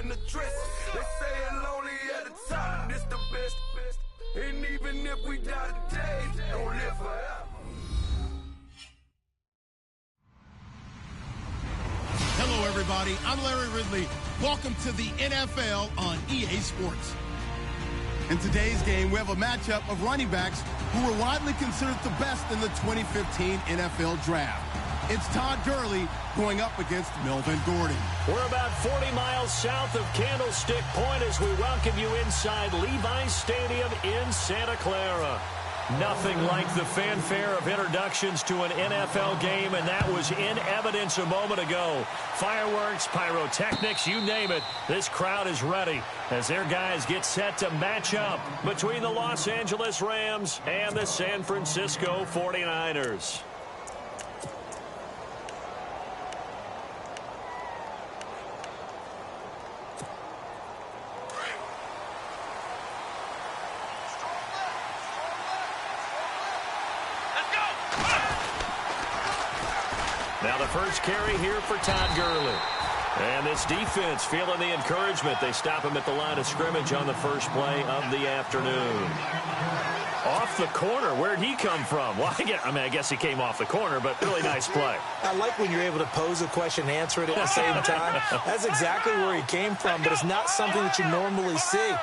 in the dress. They say it's lonely at the top, this the best. And even if we die today, don't live forever. Hello, everybody. I'm Larry Ridley. Welcome to the NFL on EA Sports. In today's game, we have a matchup of running backs who were widely considered the best in the 2015 NFL Draft. It's Todd Gurley going up against Melvin Gordon. We're about 40 miles south of Candlestick Point as we welcome you inside Levi's Stadium in Santa Clara. Nothing like the fanfare of introductions to an NFL game, and that was in evidence a moment ago. Fireworks, pyrotechnics, you name it. This crowd is ready as their guys get set to match up between the Los Angeles Rams and the San Francisco 49ers. Now the first carry here for Todd Gurley. And this defense feeling the encouragement. They stop him at the line of scrimmage on the first play of the afternoon. Off the corner. Where'd he come from? Well, I guess he came off the corner, but really nice play. I like when you're able to pose a question and answer it at the same time. That's exactly where he came from, but it's not something that you normally see.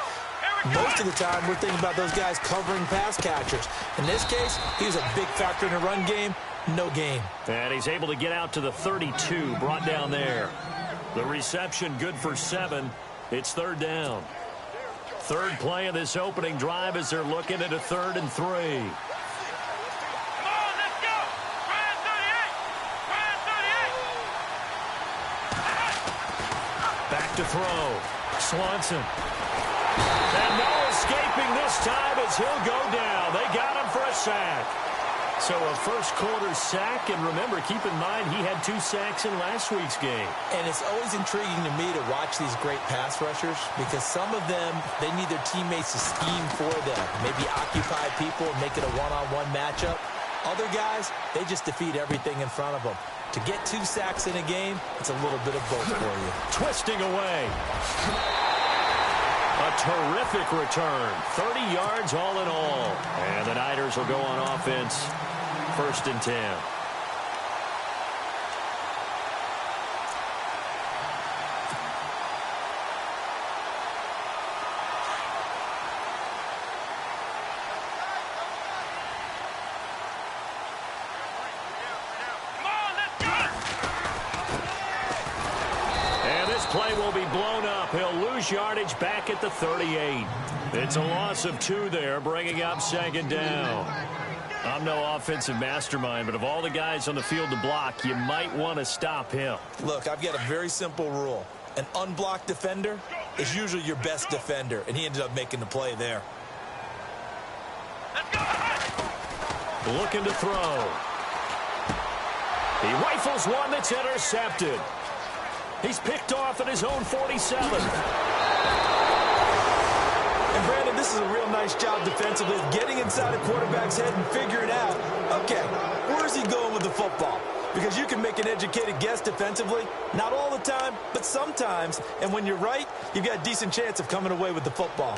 Most of the time, we're thinking about those guys covering pass catchers. In this case, he was a big factor in the run game. No gain. And he's able to get out to the 32, brought down there. The reception good for 7. It's third down. Third play of this opening drive as they're looking at a 3rd and 3. Come on, let's go. Ryan 38. Back to throw. Swanson. And no escaping this time as he'll go down. They got him for a sack. So a first-quarter sack, and remember, keep in mind, he had 2 sacks in last week's game. And it's always intriguing to me to watch these great pass rushers because some of them, they need their teammates to scheme for them, maybe occupy people and make it a one-on-one matchup. Other guys, they just defeat everything in front of them. To get 2 sacks in a game, it's a little bit of both for you. Twisting away. A terrific return. 30 yards all in all. And the Niners will go on offense. 1st and 10. And this play will be blown up. He'll lose yardage back at the 38. It's a loss of 2 there, bringing up 2nd down. I'm no offensive mastermind, but of all the guys on the field to block, you might want to stop him. Look, I've got a very simple rule. An unblocked defender is usually your best defender, and he ended up making the play there. Looking to throw. He rifles one that's intercepted. He's picked off at his own 47. And Brandon, this is a real nice job defensively of getting inside a quarterback's head and figuring out, okay, where is he going with the football? Because you can make an educated guess defensively, not all the time, but sometimes. And when you're right, you've got a decent chance of coming away with the football.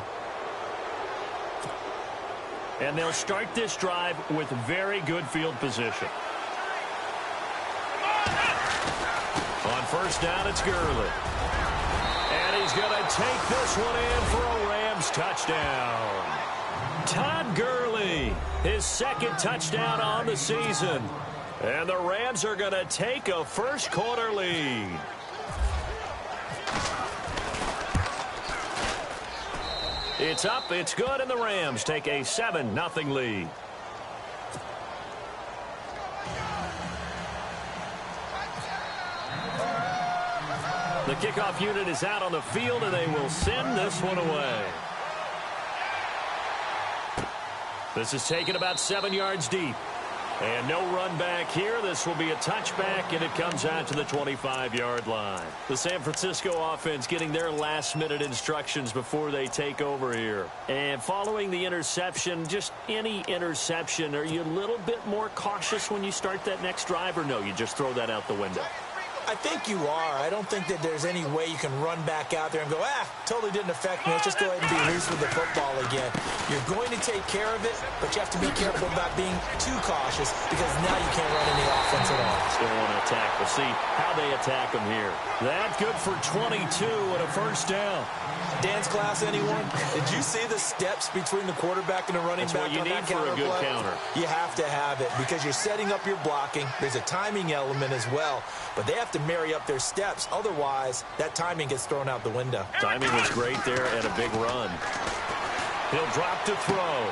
And they'll start this drive with very good field position. On 1st down, it's Gurley. And he's going to take this one in for a Rams touchdown. Todd Gurley, his 2nd touchdown on the season. And the Rams are going to take a first-quarter lead. It's up, it's good, and the Rams take a 7-0 lead. The kickoff unit is out on the field, and they will send this one away. This is taken about 7 yards deep. And no run back here. This will be a touchback, and it comes out to the 25-yard line. The San Francisco offense getting their last-minute instructions before they take over here. And following the interception, just any interception, are you a little bit more cautious when you start that next drive, or no, you just throw that out the window? I think you are. I don't think that there's any way you can run back out there and go, totally didn't affect me. Let's just go ahead and be loose with the football again. You're going to take care of it, but you have to be careful about being too cautious because now you can't run any offense at all. Still want to attack. We'll see how they attack them here. That good for 22 and a first down. Dance class, anyone? Did you see the steps between the quarterback and the running back on that counter play? That's what you need for a good counter. You have to have it because you're setting up your blocking. There's a timing element as well, but they have to marry up their steps. Otherwise, that timing gets thrown out the window. Timing was great there and a big run. He'll drop to throw.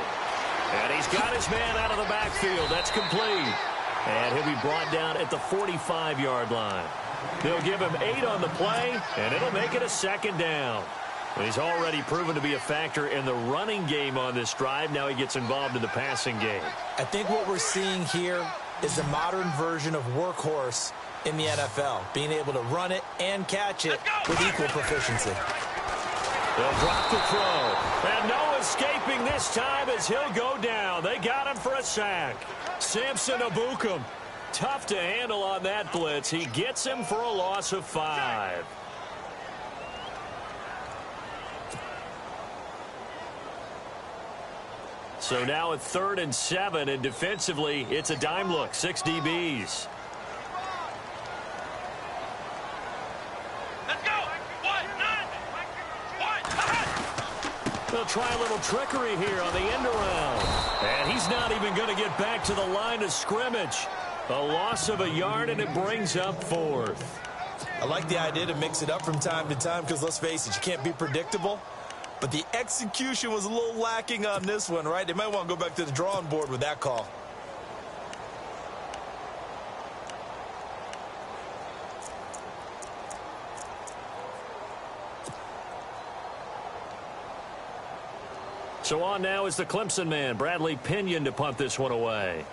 And he's got his man out of the backfield. That's complete. And he'll be brought down at the 45-yard line. They'll give him 8 on the play, and it'll make it a second down. He's already proven to be a factor in the running game on this drive. Now he gets involved in the passing game. I think what we're seeing here is the modern version of workhorse in the NFL, being able to run it and catch it with equal proficiency. They'll drop the throw. And no escaping this time as he'll go down. They got him for a sack. Samson Abukum, tough to handle on that blitz. He gets him for a loss of 5. So now at 3rd and 7, and defensively, it's a dime look. 6 DBs. Let's go. They'll try a little trickery here on the end around. And he's not even going to get back to the line of scrimmage. A loss of a yard, and it brings up 4th. I like the idea to mix it up from time to time because, let's face it, you can't be predictable. But the execution was a little lacking on this one, right? They might want to go back to the drawing board with that call. So on now is the Clemson man, Bradley Pinion, to punt this one away.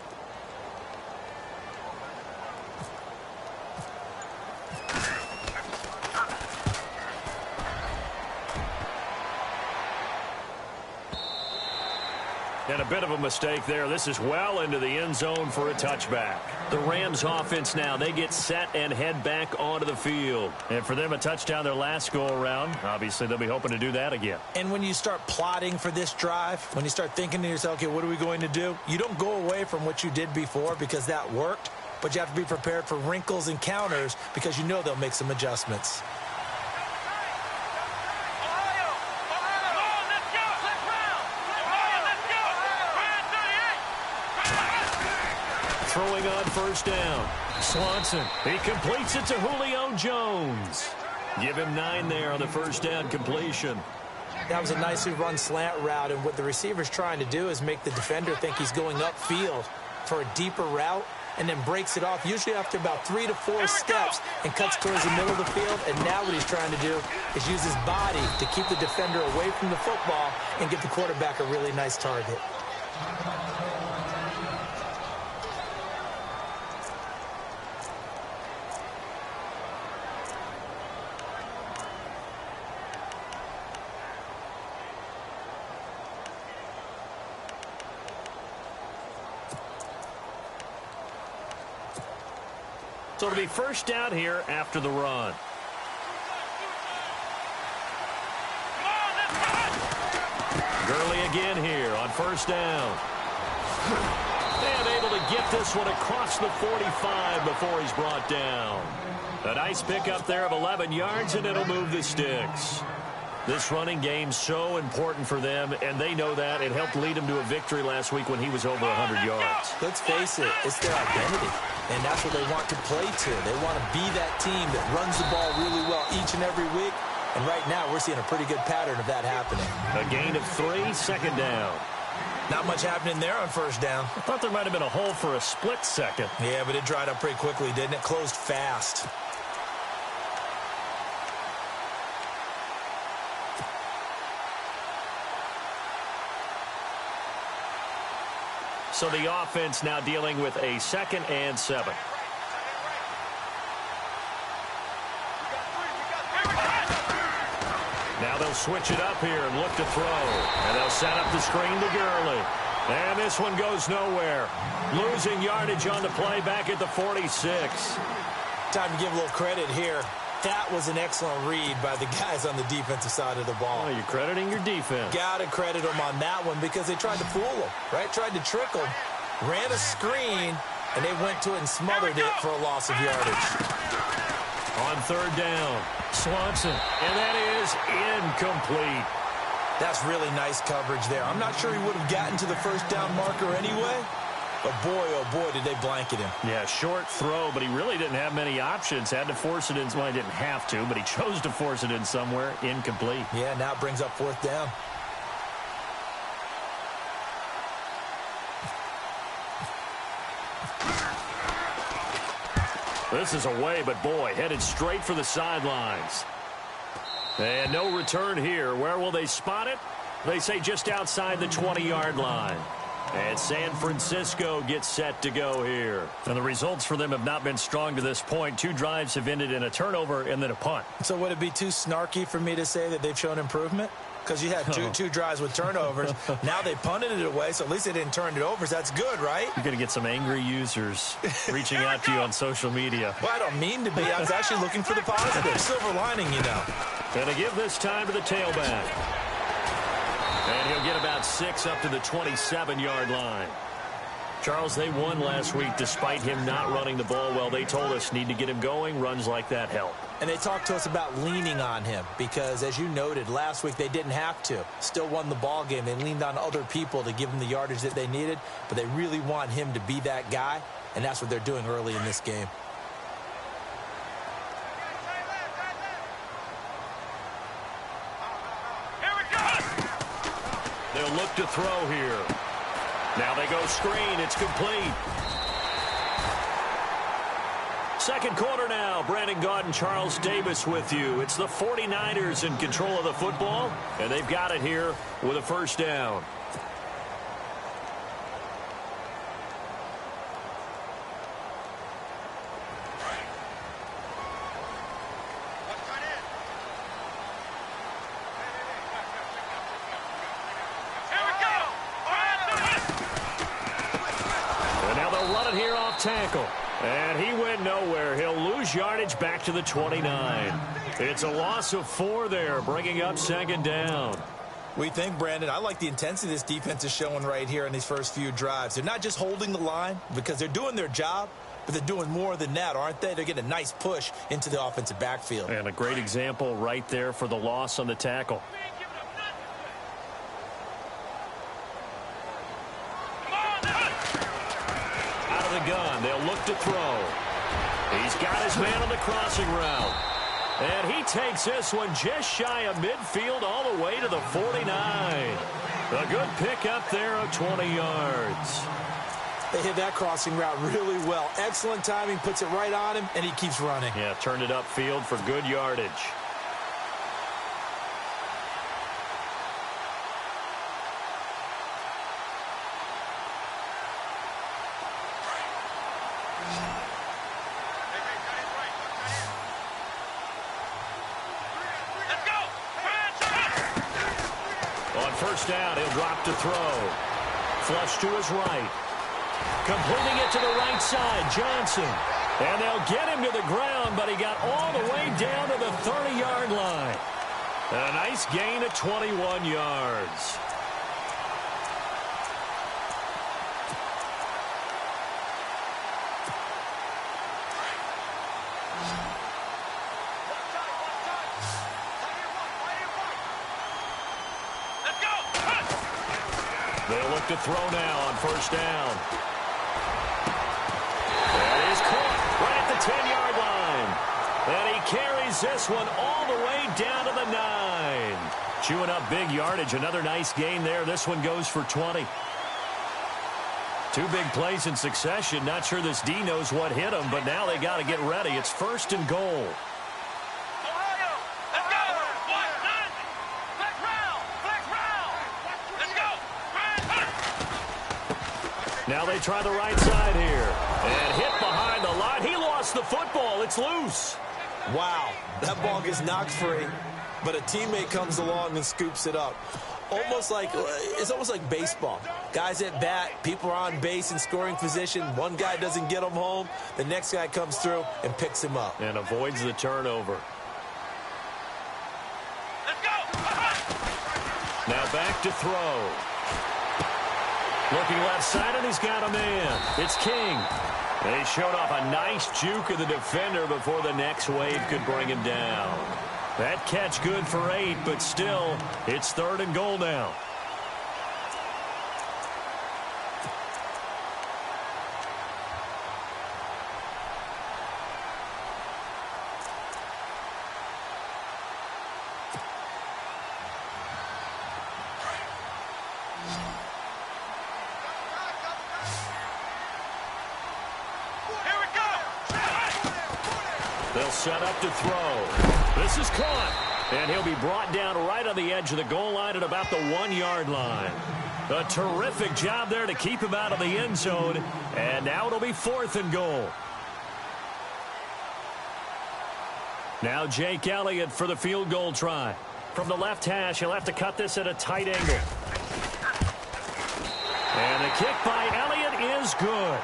And a bit of a mistake there. This is well into the end zone for a touchback. The Rams offense now, they get set and head back onto the field. And for them, a touchdown their last go-around. Obviously, they'll be hoping to do that again. And when you start plotting for this drive, when you start thinking to yourself, okay, what are we going to do? You don't go away from what you did before because that worked, but you have to be prepared for wrinkles and counters because you know they'll make some adjustments. Throwing on first down. Swanson, he completes it to Julio Jones. Give him 9 there on the first down completion. That was a nicely run slant route, and what the receiver's trying to do is make the defender think he's going upfield for a deeper route and then breaks it off, usually after about 3 to 4 steps, and cuts towards the middle of the field. And now what he's trying to do is use his body to keep the defender away from the football and give the quarterback a really nice target. So it'll be first down here after the run. Gurley again here on first down. And able to get this one across the 45 before he's brought down. A nice pickup there of 11 yards, and it'll move the sticks. This running game's so important for them, and they know that. It helped lead them to a victory last week when he was over 100 yards. Let's face it, it's their identity, and that's what they want to play to. They want to be that team that runs the ball really well each and every week, and right now we're seeing a pretty good pattern of that happening. A gain of 3, second down. Not much happening there on first down. I thought there might have been a hole for a split second. Yeah, but it dried up pretty quickly, didn't it? Closed fast. So the offense now dealing with a 2nd and 7. Now they'll switch it up here and look to throw. And they'll set up the screen to Gurley. And this one goes nowhere. Losing yardage on the play back at the 46. Time to give a little credit here. That was an excellent read by the guys on the defensive side of the ball. Oh, you're crediting your defense. Got to credit them on that one because they tried to fool them, right? Tried to trick them, ran a screen, and they went to it and smothered it for a loss of yardage. On third down, Swanson, and that is incomplete. That's really nice coverage there. I'm not sure he would have gotten to the first down marker anyway, but boy, oh boy, did they blanket him. Yeah, short throw, but he really didn't have many options. Had to force it in. Well, he didn't have to, but he chose to force it in somewhere. Incomplete. Yeah, now it brings up fourth down. This is away, but boy, headed straight for the sidelines. And no return here. Where will they spot it? They say just outside the 20-yard line. And San Francisco gets set to go here. And the results for them have not been strong to this point. 2 drives have ended in a turnover and then a punt. So would it be too snarky for me to say that they've shown improvement? Because you had two drives with turnovers. Now they punted it away, so at least they didn't turn it over. So that's good, right? You're going to get some angry users reaching out to you on social media. Well, I don't mean to be. I was actually looking for the positive. Silver lining, you know. Going to give this time to the tailback. And he'll get about 6 up to the 27-yard line. Charles, they won last week despite him not running the ball well. They told us need to get him going. Runs like that help. And they talked to us about leaning on him because, as you noted, last week they didn't have to. Still won the ball game. They leaned on other people to give them the yardage that they needed, but they really want him to be that guy, and that's what they're doing early in this game. They'll look to throw here. Now they go screen. It's complete. Second quarter now. Brandon Gaudin and Charles Davis with you. It's the 49ers in control of the football, and they've got it here with a first down. And now they'll run it here off tackle. And he went nowhere. He'll lose yardage back to the 29. It's a loss of 4 there, bringing up second down. We think, Brandon, I like the intensity this defense is showing right here in these first few drives. They're not just holding the line because they're doing their job, but they're doing more than that, aren't they? They're getting a nice push into the offensive backfield. And a great example right there for the loss on the tackle. Gun. They'll look to throw. He's got his man on the crossing route. And he takes this one just shy of midfield all the way to the 49. A good pickup there of 20 yards. They hit that crossing route really well. Excellent timing, puts it right on him, and he keeps running. Yeah, turned it upfield for good yardage. First down, he'll drop to throw. Flush to his right. Completing it to the right side, Johnson. And they'll get him to the ground, but he got all the way down to the 30-yard line. A nice gain of 21 yards. They'll look to throw now on first down. That is caught right at the 10-yard line. And he carries this one all the way down to the 9. Chewing up big yardage. Another nice gain there. This one goes for 20. 2 big plays in succession. Not sure this D knows what hit him, but now they got to get ready. It's first and goal. Now they try the right side here. And hit behind the line. He lost the football. It's loose. Wow, that ball gets knocked free, but a teammate comes along and scoops it up. it's almost like baseball. Guys at bat, people are on base in scoring position. One guy doesn't get them home. The next guy comes through and picks him up. And avoids the turnover. Let's go. Now back to throw. Looking left side, and he's got a man. It's King. They showed off a nice juke of the defender before the next wave could bring him down. That catch good for 8, but still, it's 3rd and goal now. They'll set up to throw. This is caught. And he'll be brought down right on the edge of the goal line at about the 1-yard line. A terrific job there to keep him out of the end zone. And now it'll be 4th and goal. Now Jake Elliott for the field goal try. From the left hash, he'll have to cut this at a tight angle. And the kick by Elliott is good.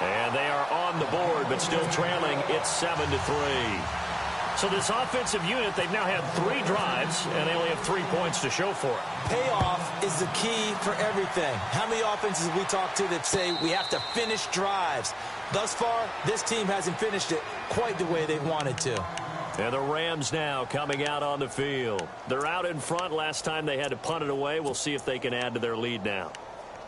And they are on the board, but still trailing. It's 7-3. So this offensive unit, they've now had 3 drives, and they only have 3 points to show for it. Payoff is the key for everything. How many offenses have we talked to that say we have to finish drives? Thus far, this team hasn't finished it quite the way they wanted to. And the Rams now coming out on the field. They're out in front. Last time they had to punt it away. We'll see if they can add to their lead now.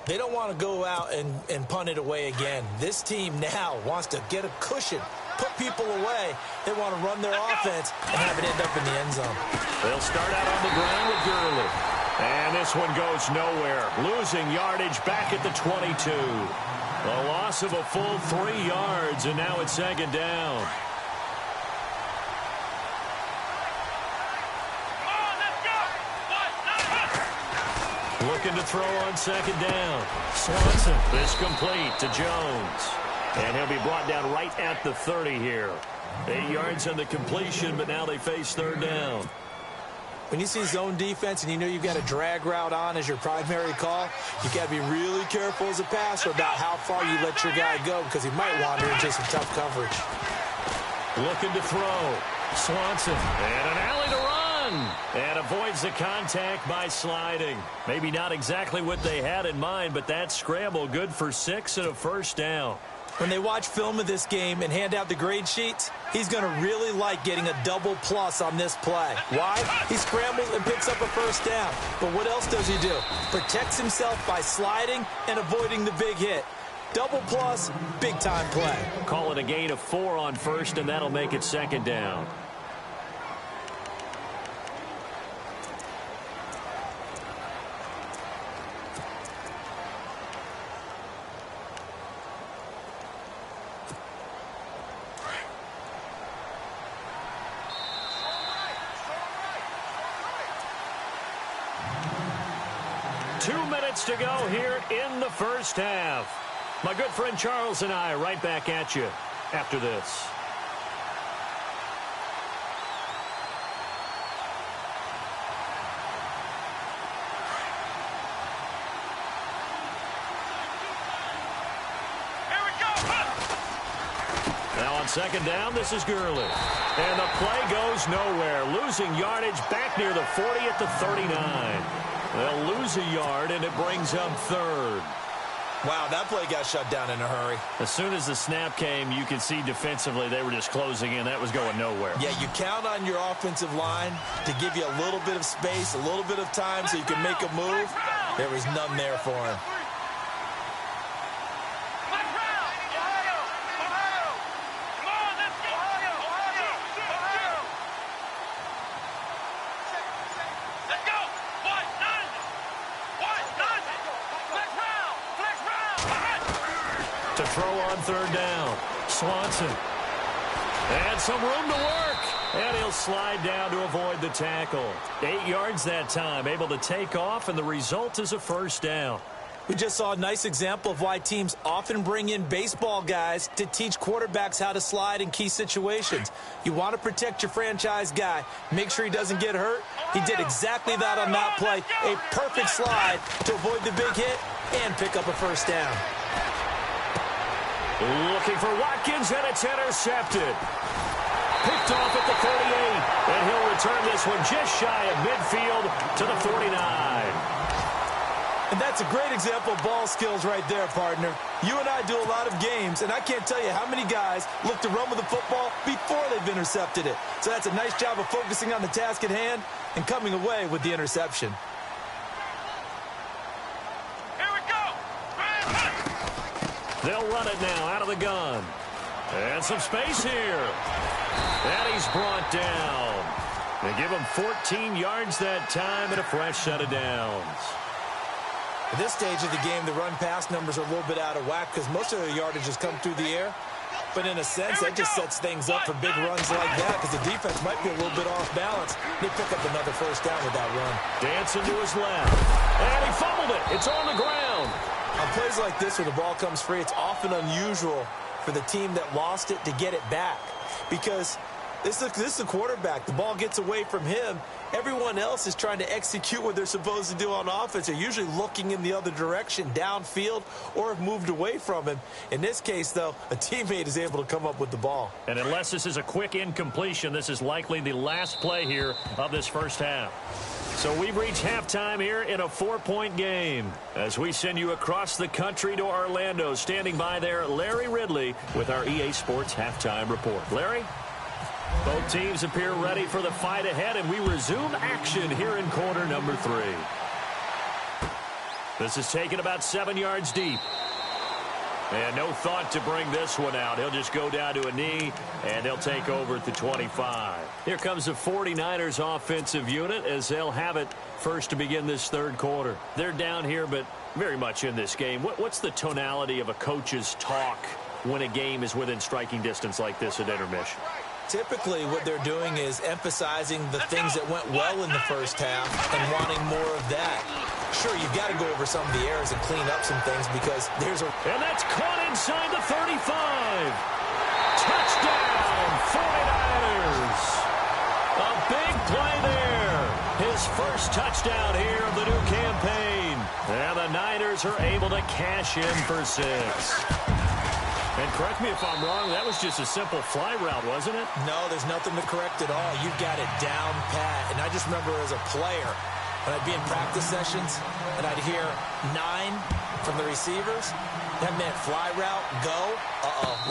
They don't want to go out and punt it away again. This team now wants to get a cushion, put people away. They want to run their offense and have it end up in the end zone. They'll start out on the ground with Gurley. And this one goes nowhere. Losing yardage back at the 22. A loss of a full 3 yards, and now it's 2nd down. Looking to throw on 2nd down. Swanson. This complete to Jones. And he'll be brought down right at the 30 here. 8 yards on the completion, but now they face 3rd down. When you see zone defense and you know you've got a drag route on as your primary call, you've got to be really careful as a passer about how far you let your guy go because he might wander into some tough coverage. Looking to throw. Swanson. And an alley to run. And avoids the contact by sliding. Maybe not exactly what they had in mind, but that scramble good for 6 and a 1st down. When they watch film of this game and hand out the grade sheets, he's going to really like getting a double plus on this play. Why? He scrambles and picks up a 1st down. But what else does he do? Protects himself by sliding and avoiding the big hit. Double plus, big time play. Call it a gain of 4 on 1st, and that'll make it 2nd down. To go here in the 1st half. My good friend Charles and I right back at you after this. Here we go. Now on 2nd down, this is Gurley. And the play goes nowhere. Losing yardage back near the 40 at the 39. They'll lose a yard, and it brings up 3rd. Wow, that play got shut down in a hurry. As soon as the snap came, you could see defensively they were just closing in. That was going nowhere. Yeah, you count on your offensive line to give you a little bit of space, a little bit of time so you can make a move. There was none there for him. To throw on 3rd down. Swanson. And some room to work. And he'll slide down to avoid the tackle. 8 yards that time. Able to take off, and the result is a 1st down. We just saw a nice example of why teams often bring in baseball guys to teach quarterbacks how to slide in key situations. You want to protect your franchise guy. Make sure he doesn't get hurt. He did exactly that on that play. A perfect slide to avoid the big hit and pick up a first down. Looking for Watkins, and it's intercepted. Picked off at the 38, and he'll return this one just shy of midfield to the 49. And that's a great example of ball skills right there, partner. You and I do a lot of games, and I can't tell you how many guys look to run with the football before they've intercepted it. So that's a nice job of focusing on the task at hand and coming away with the interception. Here we go. They'll run it now out of the gun. And some space here. And he's brought down. They give him 14 yards that time and a fresh set of downs. At this stage of the game, the run-pass numbers are a little bit out of whack because most of their yardage has come through the air. But in a sense, that just sets things up for big runs like that because the defense might be a little bit off balance. They pick up another first down with that run. Dancing to his left. And he fumbled it. It's on the ground. On plays like this where the ball comes free, it's often unusual for the team that lost it to get it back because this is a quarterback. The ball gets away from him. Everyone else is trying to execute what they're supposed to do on offense. They're usually looking in the other direction, downfield, or have moved away from him. In this case, though, a teammate is able to come up with the ball. And unless this is a quick incompletion, this is likely the last play here of this first half. So we've reached halftime here in a 4-point game. As we send you across the country to Orlando, standing by there, Larry Ridley with our EA Sports Halftime Report. Larry? Both teams appear ready for the fight ahead, and we resume action here in quarter number 3. This is taken about 7 yards deep. And no thought to bring this one out. He'll just go down to a knee, and they'll take over at the 25. Here comes the 49ers offensive unit as they'll have it first to begin this third quarter. They're down here, but very much in this game. What's the tonality of a coach's talk when a game is within striking distance like this at intermission? Typically, what they're doing is emphasizing the things that went well in the first half and wanting more of that. Sure, you've got to go over some of the errors and clean up some things because there's a... And that's caught inside the 35. Touchdown, 49ers. A big play there. His first touchdown here of the new campaign. And the Niners are able to cash in for 6. And correct me if I'm wrong, that was just a simple fly route, wasn't it? No, there's nothing to correct at all. You've got it down pat. And I just remember as a player, when I'd be in practice sessions, and I'd hear 9 from the receivers, that meant fly route, go,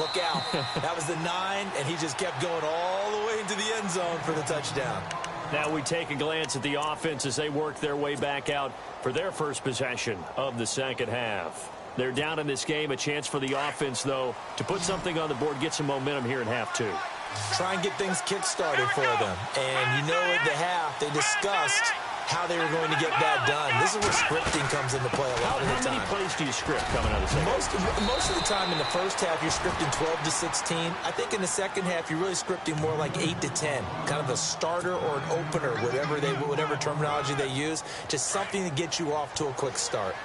look out. That was the 9, and he just kept going all the way into the end zone for the touchdown. Now we take a glance at the offense as they work their way back out for their first possession of the second half. They're down in this game. A chance for the offense, though, to put something on the board, get some momentum here in half 2. Try and get things kick-started for them. And you know at the half, they discussed how they were going to get that done. This is where scripting comes into play a lot of the time. How many plays do you script coming out of the second? Most of the time in the first half, you're scripting 12 to 16. I think in the second half, you're really scripting more like 8 to 10. Kind of a starter or an opener, whatever terminology they use. Just something to get you off to a quick start.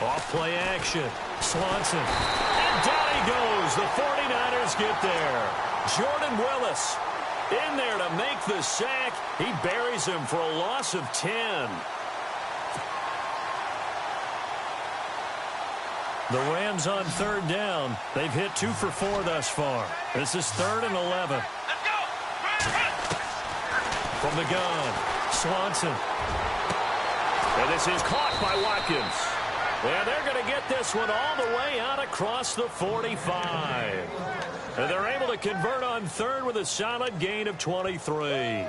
Off play action. Swanson. And down he goes. The 49ers get there. Jordan Willis in there to make the sack. He buries him for a loss of 10. The Rams on third down. They've hit 2 for 4 thus far. This is 3rd and 11. From the gun, Swanson. And this is caught by Watkins. And they're going to get this one all the way out across the 45. And they're able to convert on third with a solid gain of 23.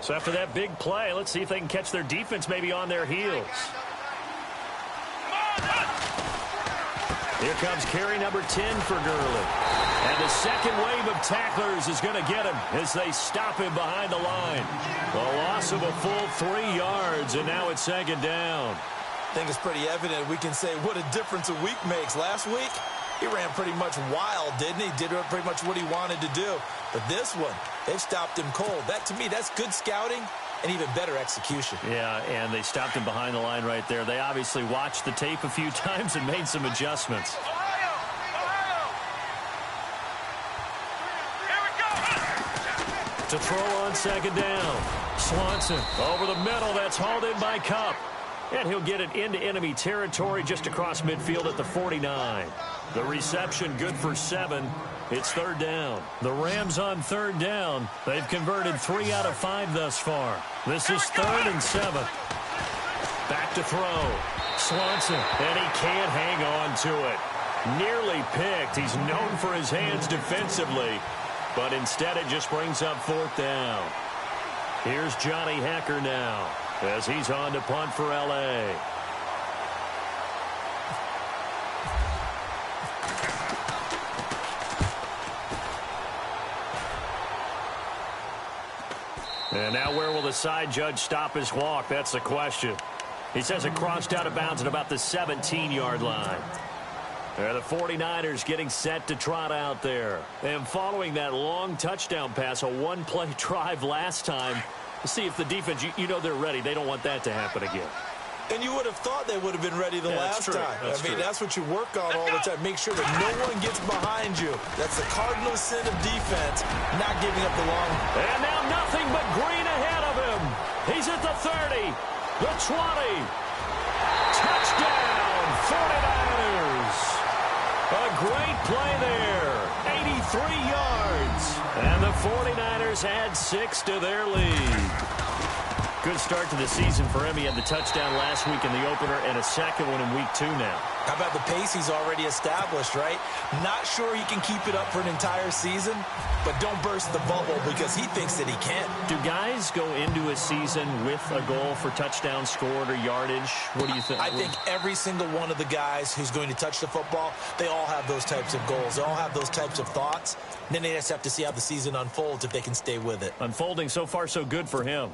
So after that big play, let's see if they can catch their defense maybe on their heels. Here comes carry number 10 for Gurley. And the second wave of tacklers is going to get him as they stop him behind the line. A loss of a full 3 yards, and now it's second down. I think it's pretty evident. We can say what a difference a week makes. Last week, he ran pretty much wild, didn't he? Did pretty much what he wanted to do. But this one, they stopped him cold. That, to me, that's good scouting and even better execution. Yeah, and they stopped him behind the line right there. They obviously watched the tape a few times and made some adjustments. To throw on second down. Swanson over the middle. That's hauled in by Kupp. And he'll get it into enemy territory just across midfield at the 49. The reception good for 7. It's third down. The Rams on third down. They've converted 3 out of 5 thus far. This is 3rd and 7. Back to throw. Swanson, and he can't hang on to it. Nearly picked. He's known for his hands defensively, but instead it just brings up 4th down. Here's Johnny Hecker now as he's on to punt for L.A. And now where will the side judge stop his walk? That's the question. He says it crossed out of bounds at about the 17-yard line. There, the 49ers getting set to trot out there. And following that long touchdown pass, a one-play drive last time, to see if the defense, you know they're ready. They don't want that to happen again. And you would have thought they would have been ready the last time. That's what you work on all the time. Make sure that no one gets behind you. That's the cardinal sin of defense, not giving up the long. And now nothing but green ahead of him. He's at the 30, the 20. Touchdown, 49ers. A great play there. 83 yards. And the 49ers add 6 to their lead. Good start to the season for him. He had the touchdown last week in the opener and a second one in week 2 now. How about the pace he's already established, right? Not sure he can keep it up for an entire season, but don't burst the bubble because he thinks that he can. Do guys go into a season with a goal for touchdowns scored or yardage? What do you think? I think every single one of the guys who's going to touch the football, they all have those types of goals. They all have those types of thoughts. And then they just have to see how the season unfolds if they can stay with it. Unfolding so far so good for him.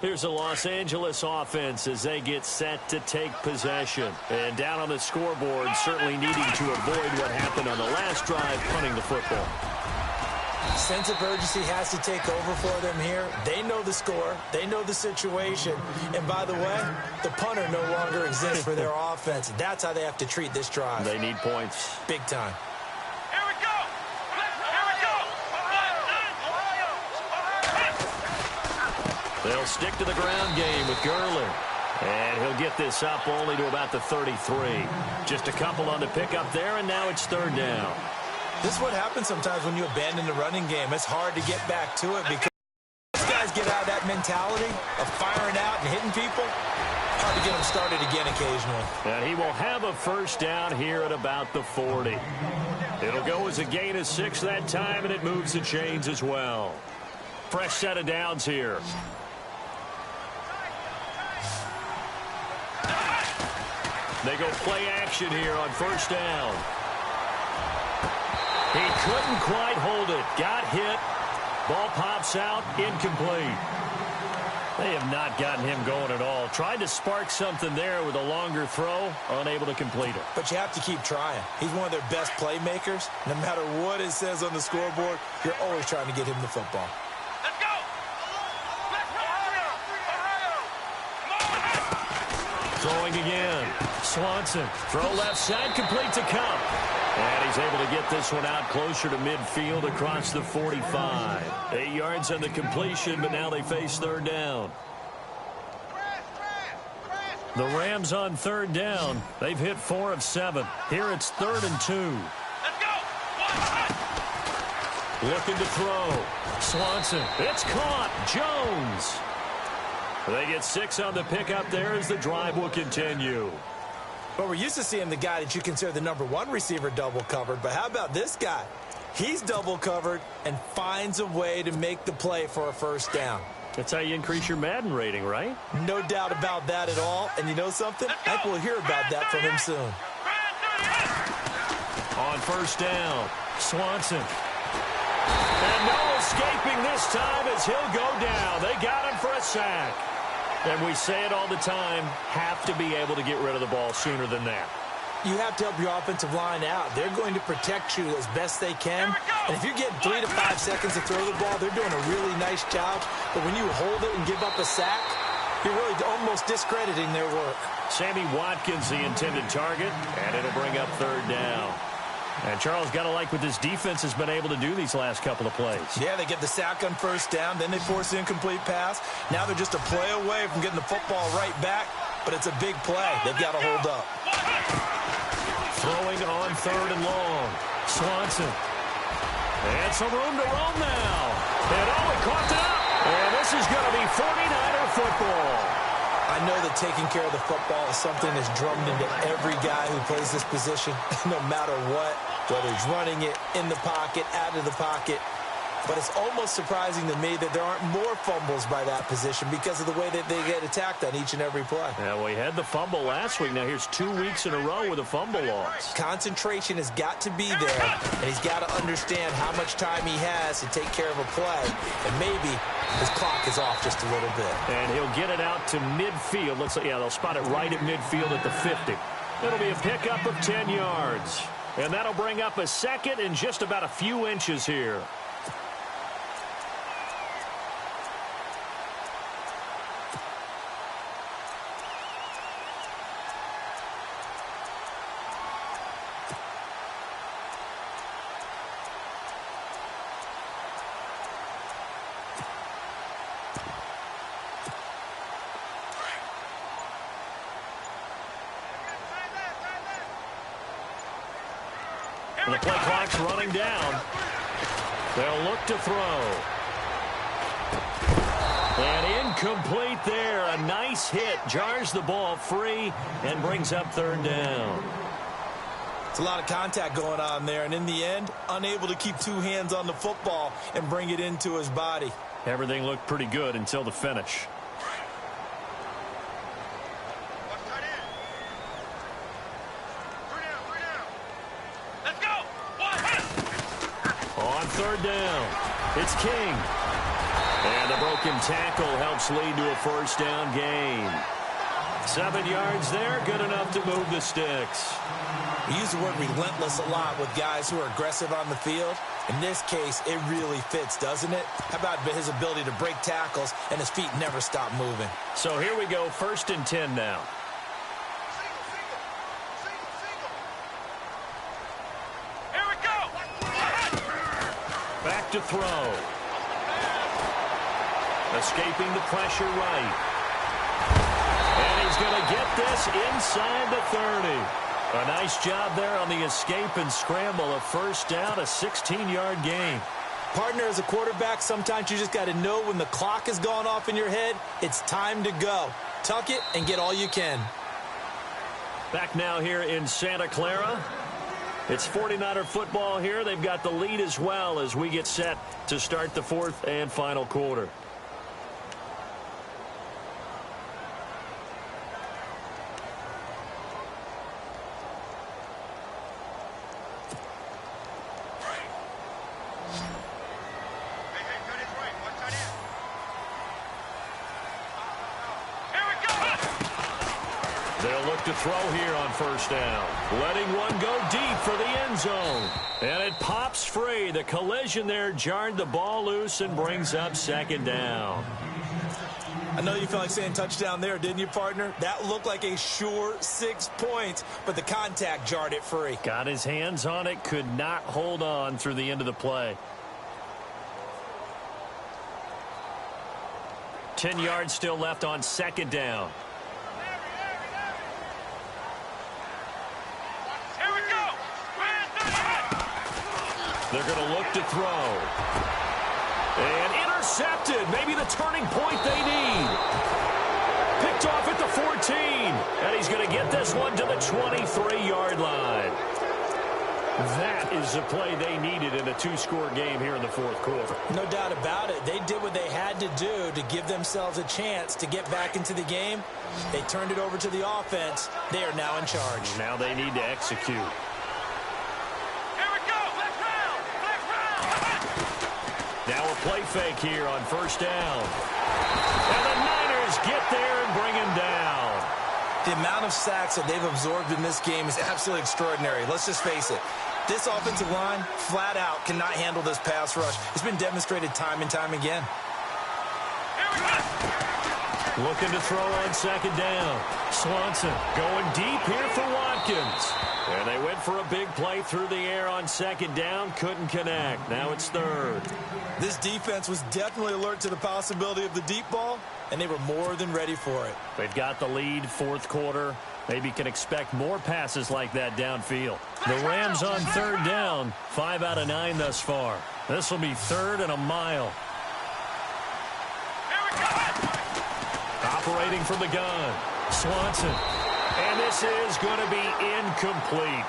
Here's the Los Angeles offense as they get set to take possession. And down on the scoreboard, certainly needing to avoid what happened on the last drive, punting the football. Sense of urgency has to take over for them here. They know the score. They know the situation. And by the way, the punter no longer exists for their offense. That's how they have to treat this drive. They need points. Big time. They'll stick to the ground game with Gurley. And he'll get this up only to about the 33. Just a couple on the pickup there, and now it's third down. This is what happens sometimes when you abandon the running game. It's hard to get back to it because these guys get out of that mentality of firing out and hitting people. Hard to get them started again occasionally. And he will have a first down here at about the 40. It'll go as a gain of 6 that time, and it moves the chains as well. Fresh set of downs here. They go play action here on first down. He couldn't quite hold it. Got hit. Ball pops out. Incomplete. They have not gotten him going at all. Tried to spark something there with a longer throw. Unable to complete it. But you have to keep trying. He's one of their best playmakers. No matter what it says on the scoreboard, you're always trying to get him the football. Throwing again. Swanson. Throw left side. Complete to Kupp. And he's able to get this one out closer to midfield across the 45. 8 yards on the completion, but now they face third down. The Rams on third down. They've hit 4 of 7. Here it's 3rd and 2. Looking to throw. Swanson. It's caught. Jones. They get 6 on the pickup there as the drive will continue. Well, we're used to seeing the guy that you consider the #1 receiver double covered, but how about this guy? He's double covered and finds a way to make the play for a first down. That's how you increase your Madden rating, right? No doubt about that at all. And you know something? I think we'll hear about that from him soon. On first down, Swanson. And no escaping this time as he'll go down. They got him for a sack. And we say it all the time, have to be able to get rid of the ball sooner than that. You have to help your offensive line out. They're going to protect you as best they can. And if you're getting 3 to 5 seconds to throw the ball, they're doing a really nice job. But when you hold it and give up a sack, you're really almost discrediting their work. Sammy Watkins, the intended target, and it'll bring up third down. And Charles, got to like what this defense has been able to do these last couple of plays. Yeah, they get the sack on first down, then they force the incomplete pass. Now they're just a play away from getting the football right back, but it's a big play. They've got to hold up. Throwing on third and long. Swanson. And some room to roam now. And he caught it up. And this is going to be 49er football. I know that taking care of the football is something that's drummed into every guy who plays this position, no matter what, whether he's running it, in the pocket, out of the pocket. But it's almost surprising to me that there aren't more fumbles by that position because of the way that they get attacked on each and every play. Yeah, we had the fumble last week. Now here's 2 weeks in a row with a fumble loss. Concentration has got to be there, and he's got to understand how much time he has to take care of a play. And maybe his clock is off just a little bit. And he'll get it out to midfield. Looks like, yeah, they'll spot it right at midfield at the 50. It'll be a pickup of 10 yards. And that'll bring up a second and just about a few inches here. And the play clock's running down. They'll look to throw. And incomplete there. A nice hit. Jars the ball free and brings up third down. It's a lot of contact going on there. And in the end, unable to keep two hands on the football and bring it into his body. Everything looked pretty good until the finish. Third down. It's King. And a broken tackle helps lead to a first down gain. 7 yards there, good enough to move the sticks. We use the word relentless a lot with guys who are aggressive on the field. In this case, it really fits, doesn't it? How about his ability to break tackles and his feet never stop moving? So here we go, 1st and 10 now. Back to throw. Escaping the pressure right. And he's going to get this inside the 30. A nice job there on the escape and scramble. A first down, a 16-yard gain. Partner, as a quarterback, sometimes you just got to know when the clock has gone off in your head, it's time to go. Tuck it and get all you can. Back now here in Santa Clara. It's 49er football here. They've got the lead as well as we get set to start the 4th and final quarter. They'll look to throw here on first down. Letting one go deep for the end zone. And it pops free. The collision there jarred the ball loose and brings up 2nd down. I know you felt like saying touchdown there, didn't you, partner? That looked like a sure 6 points, but the contact jarred it free. Got his hands on it, could not hold on through the end of the play. 10 yards still left on 2nd down. They're going to look to throw. And intercepted. Maybe the turning point they need. Picked off at the 14. And he's going to get this one to the 23-yard line. That is the play they needed in a two-score game here in the fourth quarter. No doubt about it. They did what they had to do to give themselves a chance to get back into the game. They turned it over to the offense. They are now in charge. Now they need to execute. Here we go. Let's round. Let's round. Now a play fake here on first down. And the Niners get there and bring him down. The amount of sacks that they've absorbed in this game is absolutely extraordinary. Let's just face it. This offensive line, flat out, cannot handle this pass rush. It's been demonstrated time and time again. Here we go. Looking to throw on second down. Swanson going deep here for Watkins. And they went for a big play through the air on second down. Couldn't connect. Now it's third. This defense was definitely alert to the possibility of the deep ball, and they were more than ready for it. They've got the lead, fourth quarter. Maybe can expect more passes like that downfield. The Rams on third down, 5 out of 9 thus far. This will be third and a mile. Here we go. Operating from the gun, Swanson. And this is going to be incomplete.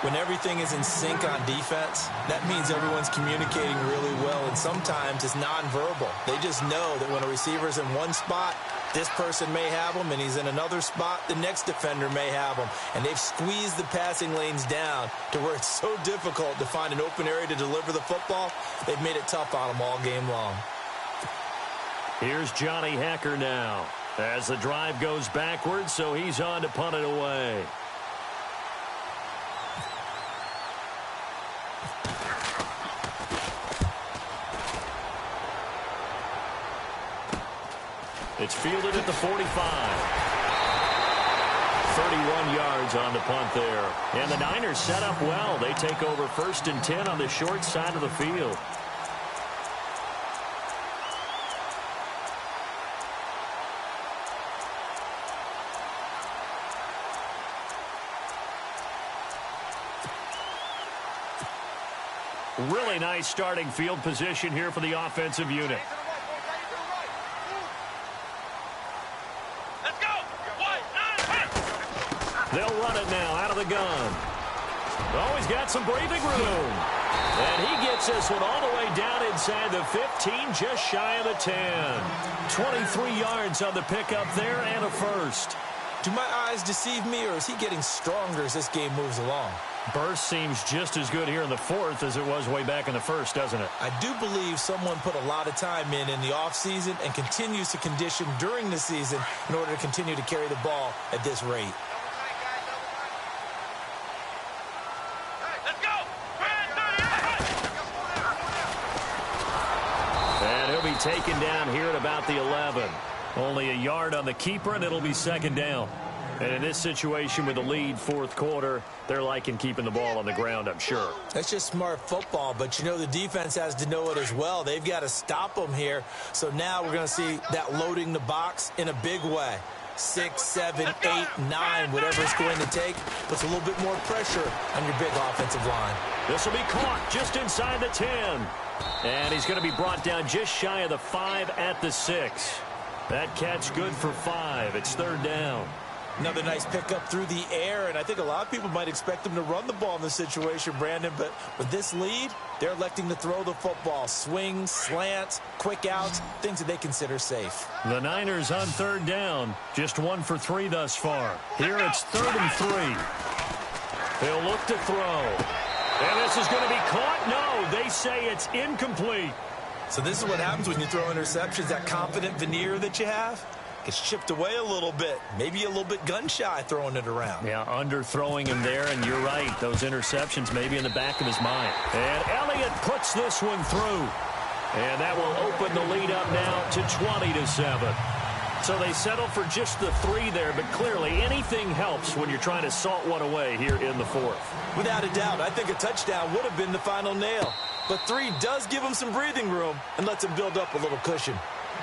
When everything is in sync on defense, that means everyone's communicating really well, and sometimes it's nonverbal. They just know that when a receiver's in one spot, this person may have him, and he's in another spot, the next defender may have him. And they've squeezed the passing lanes down to where it's so difficult to find an open area to deliver the football. They've made it tough on them all game long. Here's Johnny Hecker now as the drive goes backwards, so he's on to punt it away. It's fielded at the 45. 31 yards on the punt there. And the Niners set up well. They take over 1st and 10 on the short side of the field. Really nice starting field position here for the offensive unit. Let's go. 1, 9, 10. They'll run it now out of the gun. Oh, he's got some breathing room. And he gets this one all the way down inside the 15, just shy of the 10. 23 yards on the pickup there and a first. Do my eyes deceive me, or is he getting stronger as this game moves along? Burst seems just as good here in the fourth as it was way back in the first, doesn't it? I do believe someone put a lot of time in the offseason and continues to condition during the season in order to continue to carry the ball at this rate. Let's go. And he'll be taken down here at about the 11. Only a yard on the keeper, and it'll be second down. And in this situation with the lead, fourth quarter, they're liking keeping the ball on the ground, I'm sure. That's just smart football, but you know the defense has to know it as well. They've got to stop them here. So now we're going to see that loading the box in a big way. 6, 7, 8, 9, whatever it's going to take. Puts a little bit more pressure on your big offensive line. This will be caught just inside the 10. And he's going to be brought down just shy of the 5 at the 6. That catch good for 5. It's third down. Another nice pickup through the air, and I think a lot of people might expect them to run the ball in this situation, Brandon, but with this lead, they're electing to throw the football. Swings, slants, quick outs, things that they consider safe. The Niners on third down, just 1 for 3 thus far. Here it's 3rd and 3. They'll look to throw. And this is going to be caught? No, they say it's incomplete. So this is what happens when you throw interceptions. That confident veneer that you have gets chipped away a little bit. Maybe a little bit gun-shy throwing it around. Yeah, underthrowing him there, and you're right. Those interceptions may be in the back of his mind. And Elliott puts this one through. And that will open the lead up now to 20-7. So they settle for just the 3 there, but clearly anything helps when you're trying to salt one away here in the fourth. Without a doubt, I think a touchdown would have been the final nail. But 3 does give them some breathing room and lets them build up a little cushion.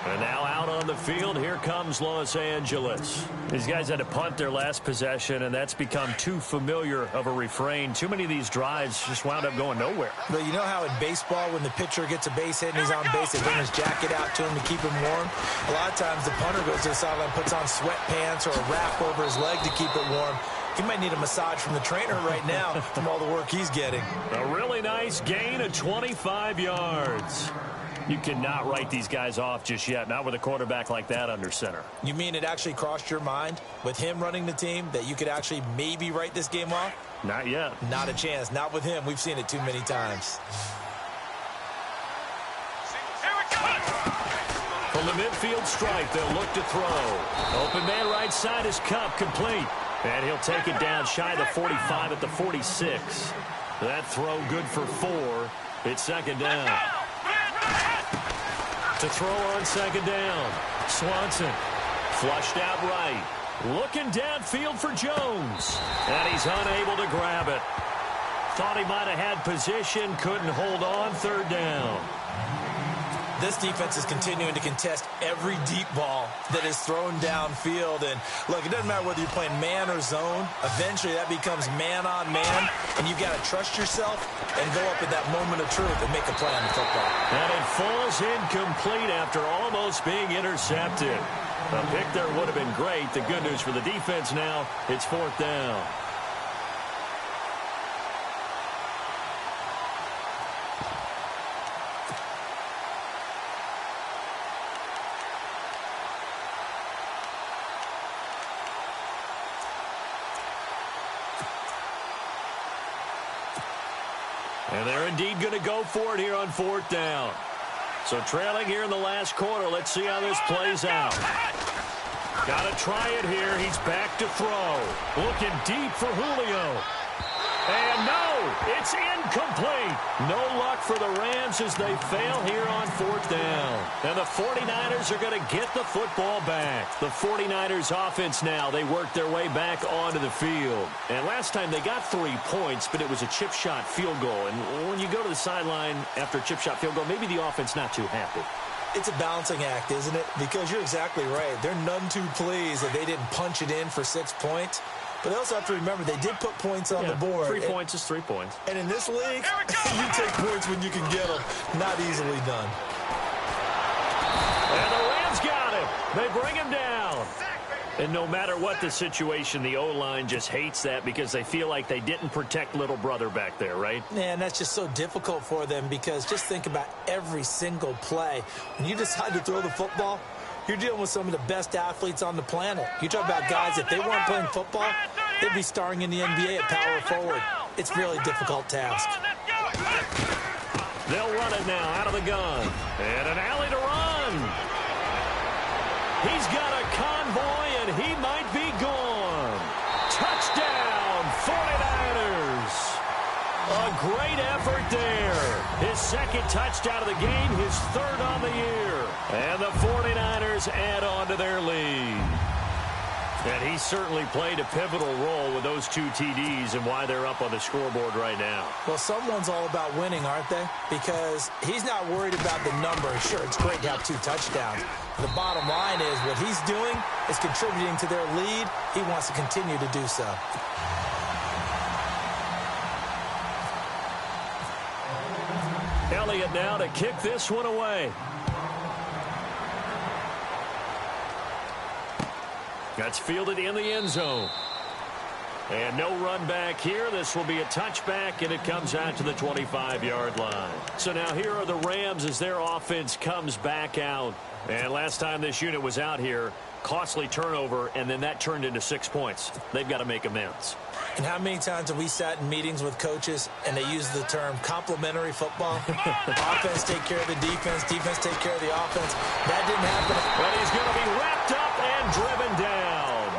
And now out on the field, here comes Los Angeles. These guys had to punt their last possession, and that's become too familiar of a refrain. Too many of these drives just wound up going nowhere. But you know how in baseball, when the pitcher gets a base hit and he's on base, they bring his jacket out to him to keep him warm? A lot of times the punter goes to the sideline, puts on sweatpants or a wrap over his leg to keep it warm. He might need a massage from the trainer right now from all the work he's getting. A really nice gain of 25 yards. You cannot write these guys off just yet, not with a quarterback like that under center. You mean it actually crossed your mind with him running the team that you could actually maybe write this game off? Not yet. Not a chance. Not with him. We've seen it too many times. From the midfield stripe, they'll look to throw. Open man right side is Cup, complete. And he'll take it down shy of the 45 at the 46. That throw good for 4. It's second down. To throw on second down. Swanson flushed out right. Looking downfield for Jones. And he's unable to grab it. Thought he might have had position, couldn't hold on, third down. This defense is continuing to contest every deep ball that is thrown downfield. And, look, it doesn't matter whether you're playing man or zone. Eventually, that becomes man-on-man, and you've got to trust yourself and go up at that moment of truth and make a play on the football. And it falls incomplete after almost being intercepted. A pick there would have been great. The good news for the defense now, it's fourth down. And they're indeed going to go for it here on fourth down. So trailing here in the last quarter. Let's see how this plays out. Got to try it here. He's back to throw. Looking deep for Julio. And no, it's incomplete. No luck for the Rams as they fail here on fourth down. And the 49ers are going to get the football back. The 49ers offense now, they work their way back onto the field. And last time they got 3 points, but it was a chip shot field goal. And when you go to the sideline after a chip shot field goal, maybe the offense not too happy. It's a balancing act, isn't it? Because you're exactly right. They're none too pleased that they didn't punch it in for 6 points. But they also have to remember they did put points on the board. 3 points is 3 points. And in this league, you take points when you can get them. Not easily done. And the Rams got him. They bring him down. And no matter what the situation, the O-line just hates that because they feel like they didn't protect little brother back there, right? Man, that's just so difficult for them because just think about every single play. When you decide to throw the football, you're dealing with some of the best athletes on the planet. You talk about guys, if they weren't playing football, they'd be starring in the NBA at power forward. It's a really difficult task. They'll run it now out of the gun. And an alley to run. He's got a convoy, and he might be gone. Touchdown, 49ers. A great effort there. His second touchdown of the game, his third on the year. And the 49ers add on to their lead. And he certainly played a pivotal role with those 2 TDs and why they're up on the scoreboard right now. Well, someone's all about winning, aren't they? Because he's not worried about the number. Sure, it's great to have 2 touchdowns. The bottom line is what he's doing is contributing to their lead. He wants to continue to do so. Elliott now to kick this one away. That's fielded in the end zone. And no run back here. This will be a touchback, and it comes out to the 25-yard line. So now here are the Rams as their offense comes back out. And last time this unit was out here, costly turnover, and then that turned into 6 points. They've got to make amends. And how many times have we sat in meetings with coaches and they use the term complementary football? Offense take care of the defense, defense take care of the offense. That didn't happen. But he's going to be wrapped up and driven down.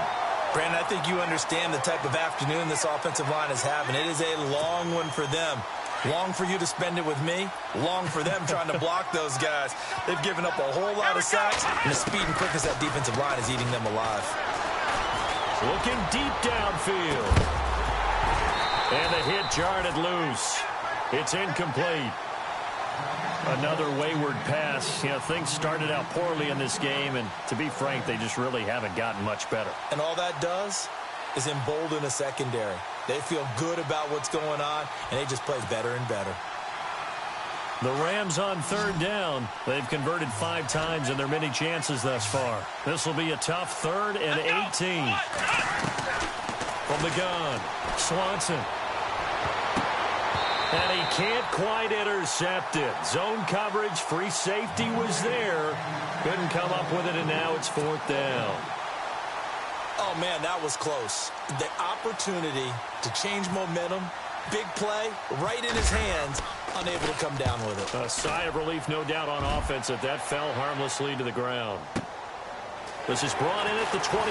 Brandon, I think you understand the type of afternoon this offensive line is having. It is a long one for them. Long for you to spend it with me. Long for them trying to block those guys. They've given up a whole lot of sacks, and the speed and quickness of that defensive line is eating them alive. Looking deep downfield. And the hit jarred it loose. It's incomplete. Another wayward pass. You know, things started out poorly in this game, and to be frank, they just really haven't gotten much better. And all that does is embolden a secondary. They feel good about what's going on, and they just play better and better. The Rams on third down. They've converted 5 times in their many chances thus far. This will be a tough 3rd and 18. From the gun, Swanson. And he can't quite intercept it. Zone coverage, free safety was there. Couldn't come up with it, and now it's 4th down. Oh, man, that was close. The opportunity to change momentum, big play, right in his hands, unable to come down with it. A sigh of relief, no doubt, on offense that fell harmlessly to the ground. This is brought in at the 21.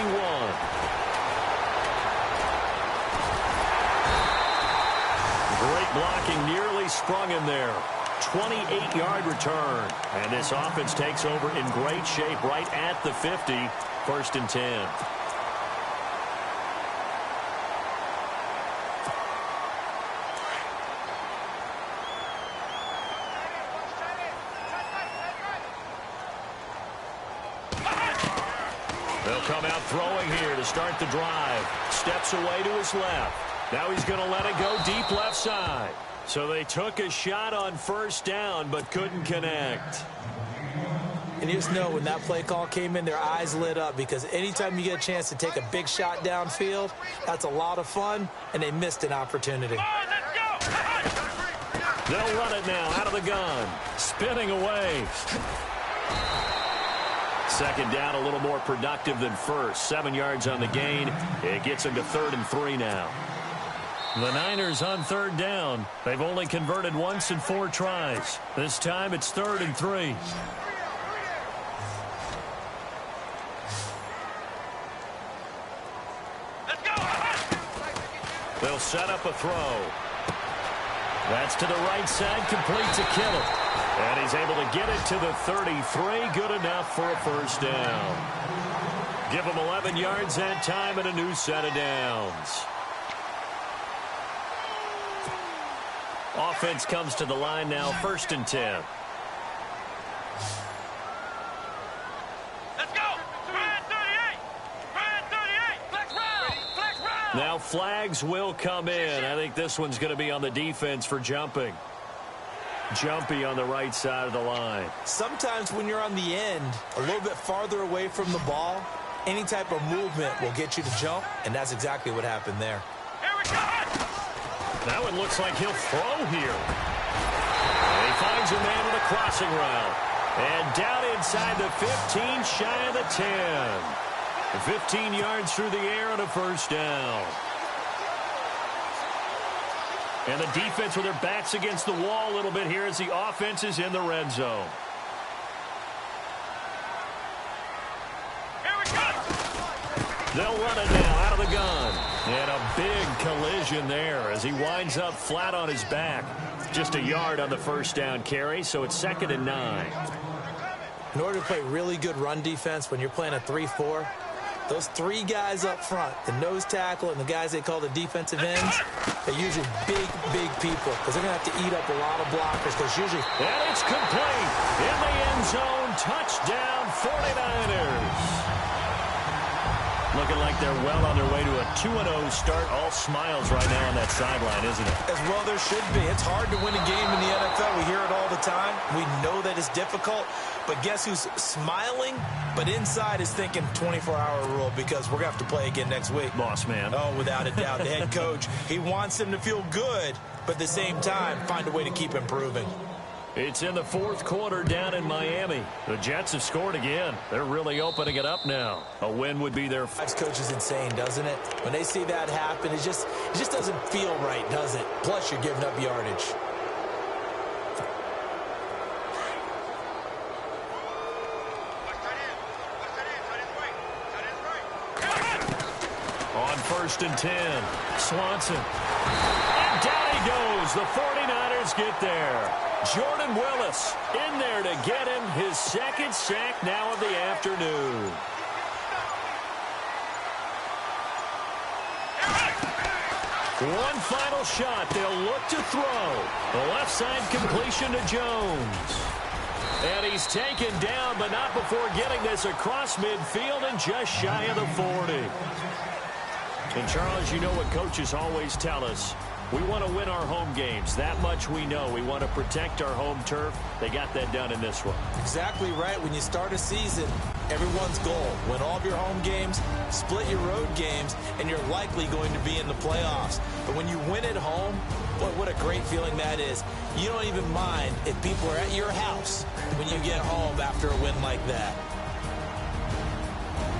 Great blocking, nearly sprung him there. 28-yard return. And this offense takes over in great shape right at the 50. 1st and 10. They'll come out throwing here to start the drive. Steps away to his left. Now he's going to let it go deep left side. So they took a shot on 1st down, but couldn't connect. And you just know when that play call came in, their eyes lit up, because anytime you get a chance to take a big shot downfield, that's a lot of fun, and they missed an opportunity. They'll run it now out of the gun. Spinning away. 2nd down, a little more productive than 1st. 7 yards on the gain. It gets them to 3rd and 3 now. The Niners on 3rd down. They've only converted once in 4 tries. This time it's 3rd and 3. Let's go. They'll set up a throw. That's to the right side, complete to Kittle. And he's able to get it to the 33. Good enough for a 1st down. Give him 11 yards that time and a new set of downs. Offense comes to the line now, 1st and 10. Let's go. Brand 38. Brand 38. Flex round. Flex round. Now flags will come in. I think this one's going to be on the defense for jumping. Jumpy on the right side of the line. Sometimes when you're on the end, a little bit farther away from the ball, any type of movement will get you to jump, and that's exactly what happened there. Here we go. Now it looks like he'll throw here. And he finds a man on a crossing route. And down inside the 15, shy of the 10. 15 yards through the air and a 1st down. And the defense with their backs against the wall a little bit here as the offense is in the red zone. Here we go. They'll run it now out of the gun. And a big collision there as he winds up flat on his back. Just a yard on the 1st down carry, so it's 2nd and 9. In order to play really good run defense when you're playing a 3-4, those 3 guys up front, the nose tackle and the guys they call the defensive ends, they're usually big people because they're going to have to eat up a lot of blockers because usually... And it's complete. In the end zone, touchdown 49ers. Looking like they're well on their way to a 2-0 start. All smiles right now on that sideline, isn't it? As well there should be. It's hard to win a game in the NFL. We hear it all the time. We know that it's difficult. But guess who's smiling? But inside is thinking 24-hour rule because we're going to have to play again next week. Boss man. Oh, without a doubt. The head coach, he wants them to feel good, but at the same time, find a way to keep improving. It's in the 4th quarter down in Miami. The Jets have scored again. They're really opening it up now. A win would be their... This coach is insane, doesn't it? When they see that happen, it just doesn't feel right, does it? Plus, you're giving up yardage. On 1st and 10, Swanson. And down he goes. The 49ers get there. Jordan Willis in there to get him his 2nd sack now of the afternoon. One final shot. They'll look to throw. The left side completion to Jones. And he's taken down, but not before getting this across midfield and just shy of the 40. And, Charles, you know what coaches always tell us. We want to win our home games. That much we know. We want to protect our home turf. They got that done in this one. Exactly right. When you start a season, everyone's goal: win all of your home games, split your road games, and you're likely going to be in the playoffs. But when you win at home, what a great feeling that is. You don't even mind if people are at your house when you get home after a win like that.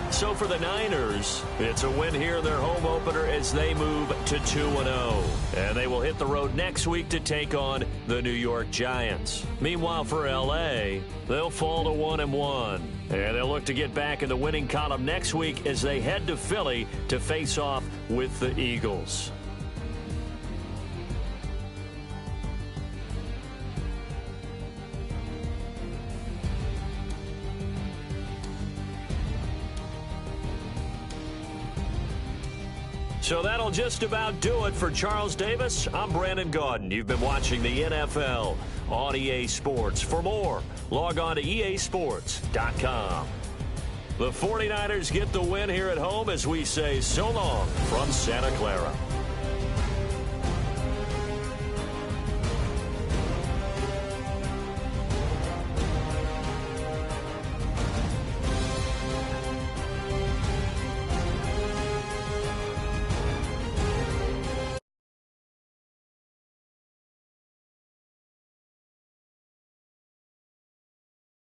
So for the Niners, it's a win here in their home opener as they move to 2-0. And they will hit the road next week to take on the New York Giants. Meanwhile, for L.A., they'll fall to 1-1. And they'll look to get back in the winning column next week as they head to Philly to face off with the Eagles. So that'll just about do it for Charles Davis. I'm Brandon Gaudin. You've been watching the NFL on EA Sports. For more, log on to easports.com. The 49ers get the win here at home as we say so long from Santa Clara.